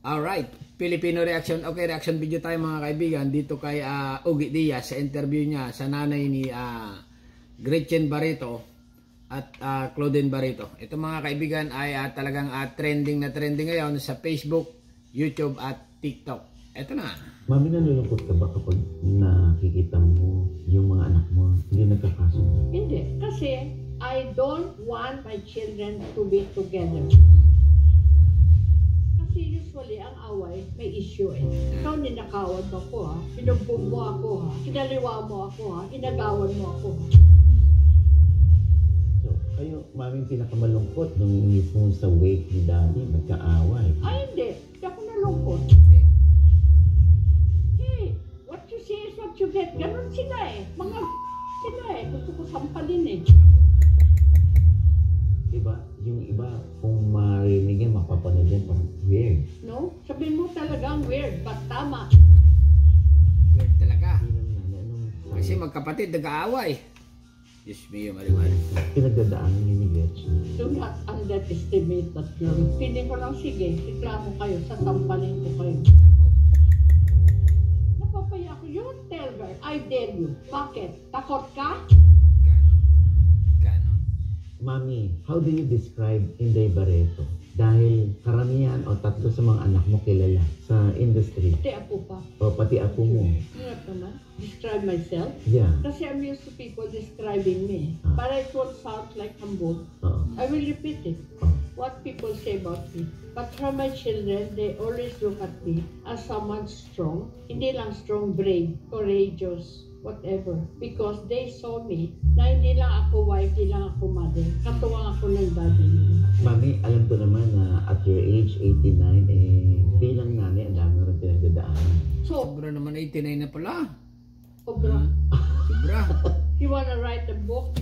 Alright, Filipino reaction. Okay, reaction video tayo mga kaibigan. Dito kay Ogie Diaz sa interview niya sa nanay ni Gretchen Barreto at Claudine Barreto. Ito mga kaibigan ay talagang trending na trending ngayon sa Facebook, YouTube at TikTok. Ito na. Mami, nalulungkot ka ba kapag nakikita mo yung mga anak mo hindi nagkakasundo? Hindi, kasi I don't want my children to be together. Kasi usually ang away may issue eh. Ikaw ninakawan mo ako ha, pinugbog mo ako ha, kinaliwa mo ako ha, inagawan mo ako ha. So, kayo, mami, pinakamalungkot nung mismo sa wake ni daddy, magkaaway. Ay hindi, hindi ako nalungkot. Hey, what you see is what you get. Ganon sila eh. Mga sila eh. Gusto ko sampalin eh. Diba? Yung iba, kung marinig yan, mapapanood yan, parang weird. No? Sabihin mo talagang weird, but tama. Weird talaga. Anong Kasi magkapatid, nag-aaway. Diyos mio, maliwan. pinagdadaanan niyo ni Gretchen? Do not underestimate that girl. Feeling ko lang, sige, reklamo kayo, sasampalin ko kayo. Napapaya ako, you tell her, I dare you. Bakit? Takot ka? Gano? Mami, how do you describe Inday Barreto? Dahil karamihan o tatlo sa mga anak mo kilala sa industry. Pati apo pa. O pati apo mo. Hirap naman. Describe myself. Yeah. Kasi I'm used to people describing me. Para it won't sound like humble. I will repeat it. What people say about me. But from my children, they always look at me as someone strong. Hindi lang strong, brave, courageous, whatever. Because they saw me na hindi lang ako wife, hindi lang ako mother. Katuwang ako ng daddy. Mami, alam ko naman na at your age, 89, bilang nanay, ang dami mo rin pinagdadaanan. So, Sobra naman 89 na pala. sobra. Sobra. You wanna write a book?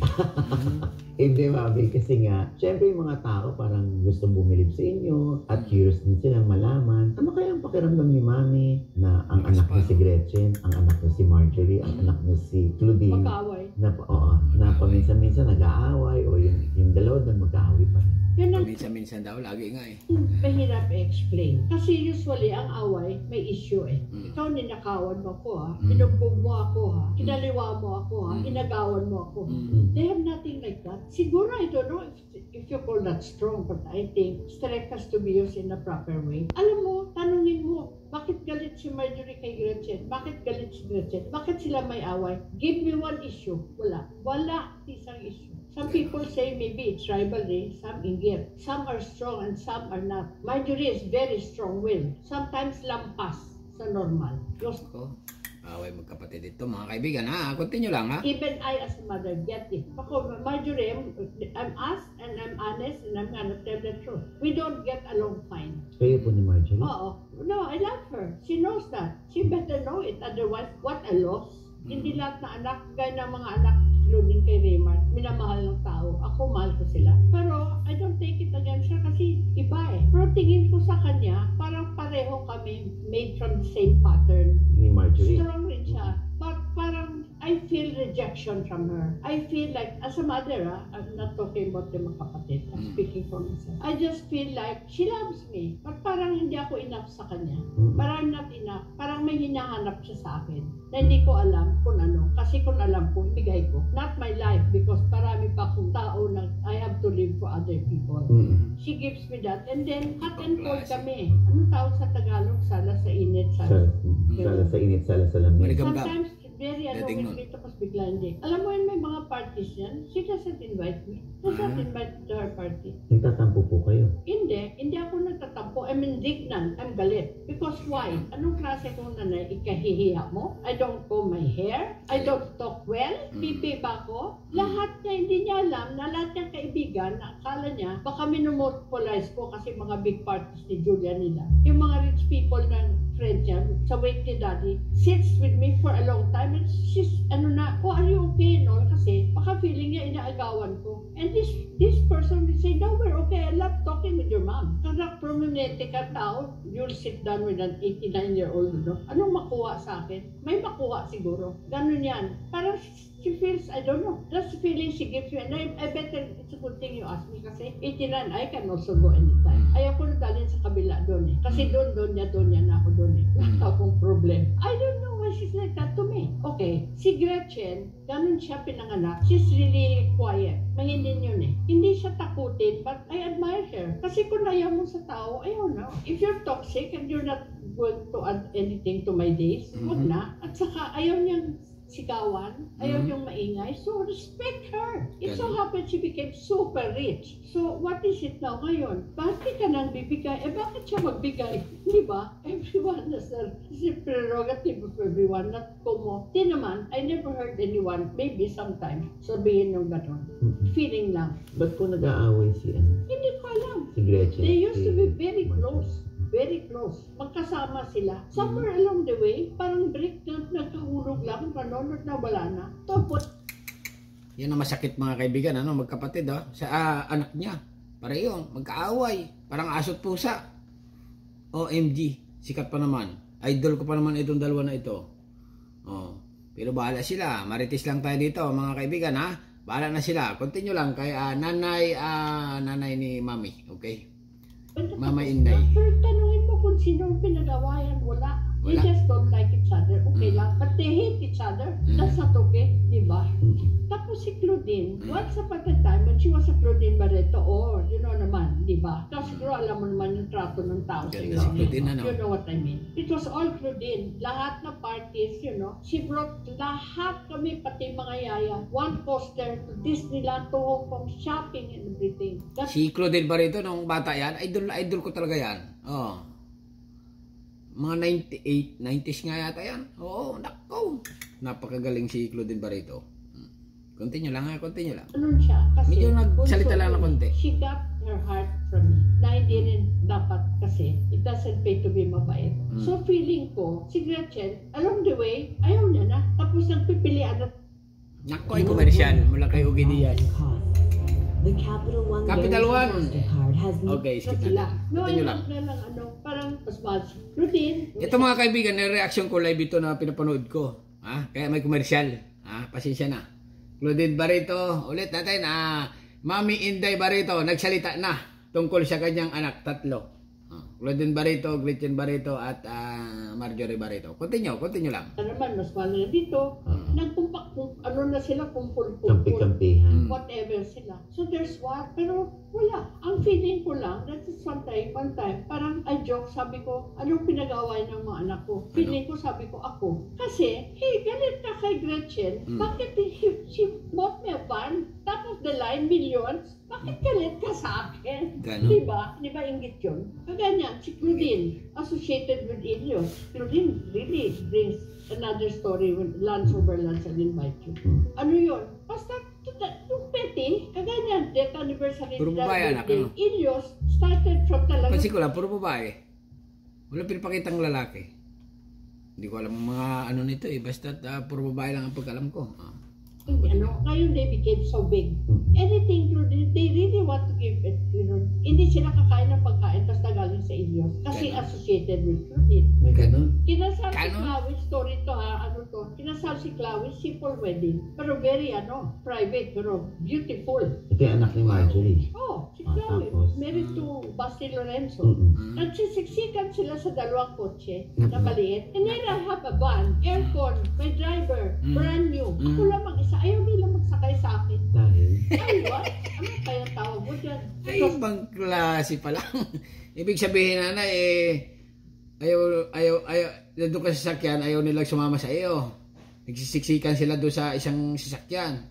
Hindi, Mami, kasi nga, syempre yung mga tao parang gusto bumilib sa inyo at curious din silang malaman. Ano kaya ang pakiramdam ni Mami na ang anak niya si Gretchen, ang anak niya si Marjorie, ang anak niya si Claudine, Mag-aaway. na paminsan-minsan nag-aaway o yung dalawa na mag-aaway pa rin. Yun ang Minsan-minsan daw, lagi nga eh. mahirap i-explain. Kasi usually ang away may issue eh. Ikaw ninakawan mo ako ha, pinugbog mo ako ha, kinaliwa mo ako ha, inagawan mo ako ha. They have nothing like that. Siguro I don't know if you call that strong, but I think strength has to be used in a proper way. Alam mo, tanungin mo, bakit galit si Marjorie kay Gretchen? Bakit galit si Gretchen? Bakit sila may away? Give me one issue. Wala. Wala isang issue. Some people say maybe it's rivalry, some inggit. Some are strong and some are not. Marjorie is very strong-willed. Sometimes lampas sa normal. Ako, away magkapatid ito mga kaibigan ha. Continue lang ha. Even I as a mother get it. Ako, Marjorie, I'm asked and I'm honest and I'm gonna tell the truth. We don't get along fine. Kayo po ni Marjorie? Oo. No, I love her. She knows that. She better know it. Otherwise, what a loss. Hindi lahat na anak, gaya ng mga anak, including kay Raymond, minamahal ng tao. Ako, mahal ko sila. Pero, I don't take it against her kasi iba eh. Pero tingin ko sa kanya, parang pareho kami made from the same pattern. Ni Marjorie? Strong rin siya. But parang, I feel rejection from her. I feel like, as a mother, I'm not talking about the mga kapatid. I'm speaking for myself. I just feel like she loves me. But parang hindi ako enough sa kanya. Parang not enough. Parang may hinahanap siya sa akin na hindi ko alam kung ano. Kasi kung alam ko, bigay ko. Not my life because marami pa akong tao na I have to live for other people. She gives me that. And then, hot and cold kami. Anong tawag sa Tagalog? Sala sa init. Sala sa init, sala sa lamig. Sometimes, very with me tapos bigla hindi. Alam mo yun, may mga parties yan. She doesn't invite me. Does not invite me to her party. Nagtatampo po kayo? Hindi ako nagtatampo. I'm indignant. I'm galit. Because why? Anong klase kong nanay? Ikahihiya mo? I don't comb my hair? I don't talk well? Pipi ba ako? Lahat niya, hindi niya alam na lahat niyang kaibigan, na akala niya, baka minomonopolize ko kasi mga big parties ni Julia nila. Yung mga rich people ng friend niya, sa wake ni daddy, sits with me for a long time. time, and she's, are you okay, no? Kasi, baka feeling niya inaagawan ko. And this person will say, no, we're okay, I love talking with your mom. Kanak prominente ka tao, you'll sit down with an 89-year-old, no? Anong makuha sa akin? May makuha siguro. Ganun yan. Parang she feels, I don't know, that's the feeling she gives you. And I bet it's a good thing you ask me kasi 89, I can also go anytime. Ayaw ko na dalhin sa kabila doon eh. Kasi doon niya na ako doon eh. Wala akong problem. I don't know why she's like that to me. Okay, si Gretchen, ganun siya pinanganak. She's really quiet. Mahinin yun eh. Hindi siya takutin, but I admire her. Kasi kung ayaw mo sa tao, ayaw na. If you're toxic and you're not going to add anything to my days, wag na. At saka ayaw niyang sigawan, ayaw niyang maingay, so respect her. It so happened she became super rich. So what is it now ngayon? Bakit ka nang bibigay? Bakit siya magbigay? Di ba? Everyone has a prerogative of everyone, not kumo. Di naman, I never heard anyone, maybe sometime, sabihin ng gano'n. Feeling lang. Ba't po nag-aaway si Hindi ko alam. si Gretchen? They used to be very close. Very close. Magkasama sila. Somewhere along the way, parang break na nagkahulog lang, gano'n at nawala na. Tapos, Yan ang masakit mga kaibigan, ano, magkapatid, oh. Sa anak niya, pareho, magkaaway, parang aso't pusa. OMG, sikat pa naman. Idol ko pa naman itong dalawa na ito. Oh, pero bahala sila, marites lang tayo dito, mga kaibigan, ha. Bahala na sila. Continue lang kay nanay ni Mami, okay? Mama Inday. Pero tanungin mo kung sino ang pinag-awayan, wala. They just don't like each other, okay lang. But they hate each other, that's not okay, di ba? Tapos si Claudine, once upon a time, when she was a Claudine Barreto, you know naman, di ba? Kasi siguro alam mo naman yung trato ng tao sa iyo. Si Claudine, ano? You know what I mean? It was all Claudine. Lahat na parties, you know, she brought lahat kami, pati mga yaya, one poster to Disneyland, to Hong Kong, shopping and everything. Si Claudine Barreto, nung bata yan, idol ko talaga yan. Oh. Mga 90s nga yata yan. Oo, nako. Napakagaling si Claudine Barreto. Continue lang ha, continue lang. Ano siya? Kasi medyo nagsalita lang na konti. She got her heart from me. Na hindi rin dapat kasi it doesn't pay to be mabait. So feeling ko, si Gretchen, along the way, ayaw niya na. Tapos nagpipilian na. Nako, ay komersyal mula kay Ugi Diaz. The Capital One Mastercard has okay, skip sila. na. No, Continue lang. Parang mas mahal. Routine. Ito mga kaibigan, reaction ko live ito na pinapanood ko. Ha? Kaya may komersyal. Ha? Pasensya na. Claudine Barreto, ulit natin. Mami Inday Barreto, nagsalita na tungkol sa kanyang anak, 3. Claudine Barreto, Gretchen Barreto, at Marjorie Barreto. Continue lang. Ano naman, mas mahal na dito. Nagpumpak, ano na sila, kumpul. Kampi-kampihan. Whatever sila. So there's what, pero wala. Ang feeling ko lang, that is one time, parang I joke, sabi ko, anong pinag-away ng mga anak ko? Feeling ko, sabi ko, ako. Kasi, hey, galit ka kay Gretchen. Bakit she bought me a van? Top of the line, millions. Bakit galit ka sa akin? Diba? Diba inggit yun? Kaganyan, si Claudine, associated with Ilios. Claudine really brings another story when lunch over lunch and invite you. Ano yun? Basta, yung petty, kaganyan, death anniversary. Puro babae, anak, ano? Ilios started from talaga. Pansin ko lang, puro babae. Wala pinapakitang lalaki. Hindi ko alam mga ano nito eh. Basta puro babae lang ang pagkalam ko. Ngayon they became so big. Anything, they really want to give it, you know. Hindi sila kakain ng pagkain tapos nagaling sa Ilios. Kasi associated with Claudine. Ganon? Kinasal si Claude, story to ha, ano to. Kinasal si Claude, simple wedding. Pero very, private, pero beautiful. Ito yung anak ni Marjorie. Oh, si Claude, married to Basti Lorenzo. Nagsisiksikan sila sa dalawang kotse na maliit. And then I have a van, aircon, may driver, brand new. Ako lamang isa, ayaw nila magsakay sa akin. Dahil? Ay, what? Ano kaya tawag mo dyan? Ay, ibang klase pa lang. Ibig sabihin na ayaw, doon ka sa sasakyan, ayaw nilang sumama sa iyo. Nagsisiksikan sila doon sa isang sasakyan.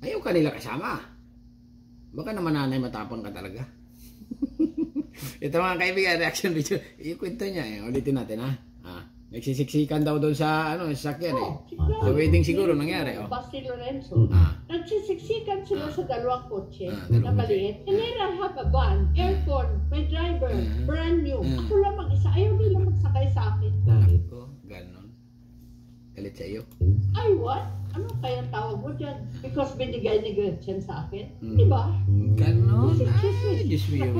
Ayaw ka nila kasama. Baka naman nanay matapang ka talaga. Ito mga kaibigan, reaction video. Ikwento niya ulitin natin ha. Nagsisiksikan daw doon sa sasakyan Sa wedding siguro nangyari. Basti Lorenzo. Nagsisiksikan sila sa dalawang kotse na maliit. And then I have a van, aircon, may driver, brand new. Ako lamang isa, ayaw nila magsakay sa akin. Dahil? Ganon. Galit sa iyo. Ay, what? Ano kayang tawag mo dyan? Because binigay ni Gretchen sa akin. Di ba? Ganon. This is Diyos mo yung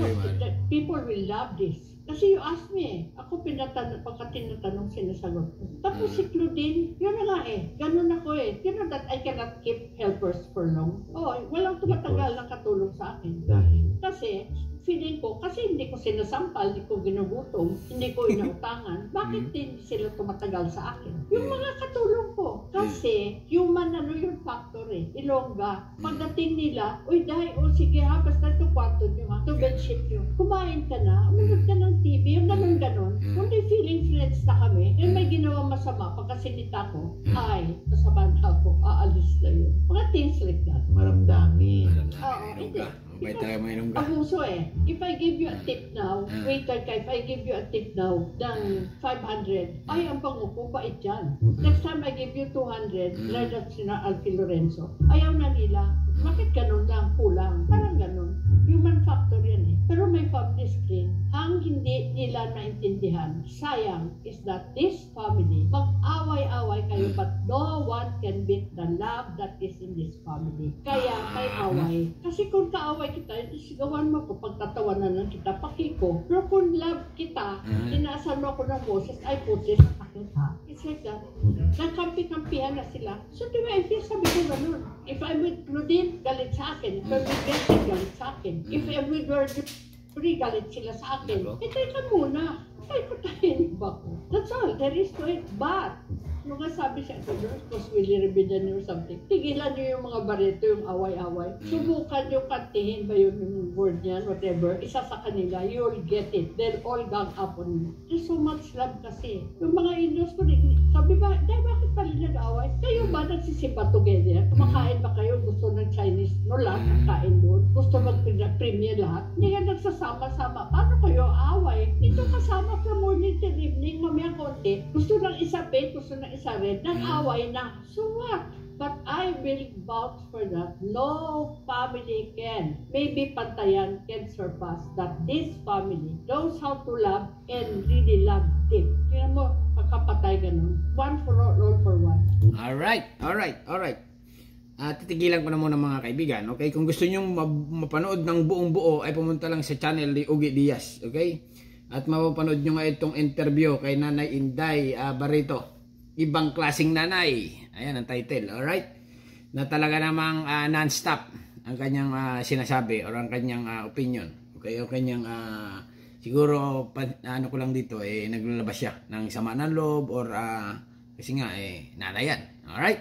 people will love this. Kasi you asked me eh. Ako pagka tinatanong sinasagot ko. Tapos si Claudine, yun na nga eh. Ganun ako eh. You know that I cannot keep helpers for long. Oh, walang tumatagal na katulong sa akin. Dahil? Kasi, feeling ko, kasi hindi ko sinasampal, hindi ko ginugutom, hindi ko inautangan, bakit hindi sila tumatagal sa akin? Yung mga katulong ko. Kasi, human yung factor eh. Ilongga. Pagdating nila, uy, dahil, sige ha, basta ito kwarto nyo ha, ito bedsheet nyo. Kumain ka na, umunod ka ng TV, yung ganon-ganon. Kundi feeling friends na kami, eh may ginawa masama, pagkasinita ko, ay, masama na ako, aalis na yun. Mga things like that. Maramdami. Oo, hindi. May tayo may nungga. Abuso eh. If I give you a tip now, waiter ka, if I give you a tip now ng 500, ay, ang bango ko, bait yan. Next time I give you 200, like that sina Alfie Lorenzo, ayaw na nila. Bakit ganun lang, kulang? Parang ganun. Human factor yan eh. Pero may family screen. Ang hindi nila naintindihan, sayang, is that this family, mag-away-away kayo, but no one can beat the love that is in this family. Kaya may away. Kasi kung kaaway kita, isigawan mo ko, pagtatawanan lang kita, pakiko. Pero kung love kita, inaasan mo ako ng boses, ay putis, sakit ha. It's like that. Nagkampi-kampihan na sila. So di ba, I feel sabi ko ganun. If I'm with Claudine, galit sa akin. If I'm with Gretchen, galit sa akin. If I'm with Rory, galit sila sa akin. Eh, teka muna. Ay, patayin ba ko? That's all. There is to it. But, nung nga sabi siya, because Willie Rebellion or something, tigilan niyo yung mga Barreto, yung away-away. Subukan niyo kantihin ba yung word niyan, whatever. Isa sa kanila, you'll get it. They'll all gang up on you. There's so much love kasi. Yung mga in-laws ko, sabi ba, bakit pala nag-away? Kayo ba nagsisimba together? Kumakain ba kayo? Gusto ng Chinese? No, lahat kain doon. Gusto mag-premier lahat? Hindi ka nagsasama-sama. Paano kayo away? Ito kasama from morning till evening, mamaya konti. Gusto ng isa bed, gusto ng isa red, nag-away na. So what? But I will vouch for that. No family can. Maybe Pantayan can surpass that. This family knows how to love and really love deep. Kaya mo, pagkapatay ganun. One for all for one. Alright. Titigilan ko na muna mga kaibigan. Okay? Kung gusto nyo mapanood ng buong buo, ay pumunta lang sa channel ni Ugi Diaz. Okay? At mapapanood nyo nga itong interview kay Nanay Inday Barreto. Ibang klaseng nanay. Ayan ang title. Alright? Na talaga namang non-stop ang kanyang sinasabi or ang kanyang opinion. Okay? O kanyang siguro ano ko lang dito naglalabas siya ng sama ng loob or kasi nga nanay yan. Alright?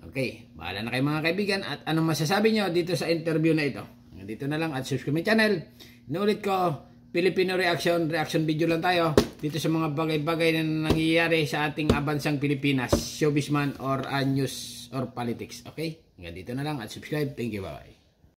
Okay. Bahala na kayo mga kaibigan. At anong masasabi nyo dito sa interview na ito? Dito na lang at subscribe my channel. Inulit ko, Filipino reaction video lang tayo dito sa mga bagay-bagay na nangyayari sa ating bansang Pilipinas, showbiz man or news or politics. Okay? Hanggang dito na lang at subscribe. Thank you. Bye-bye.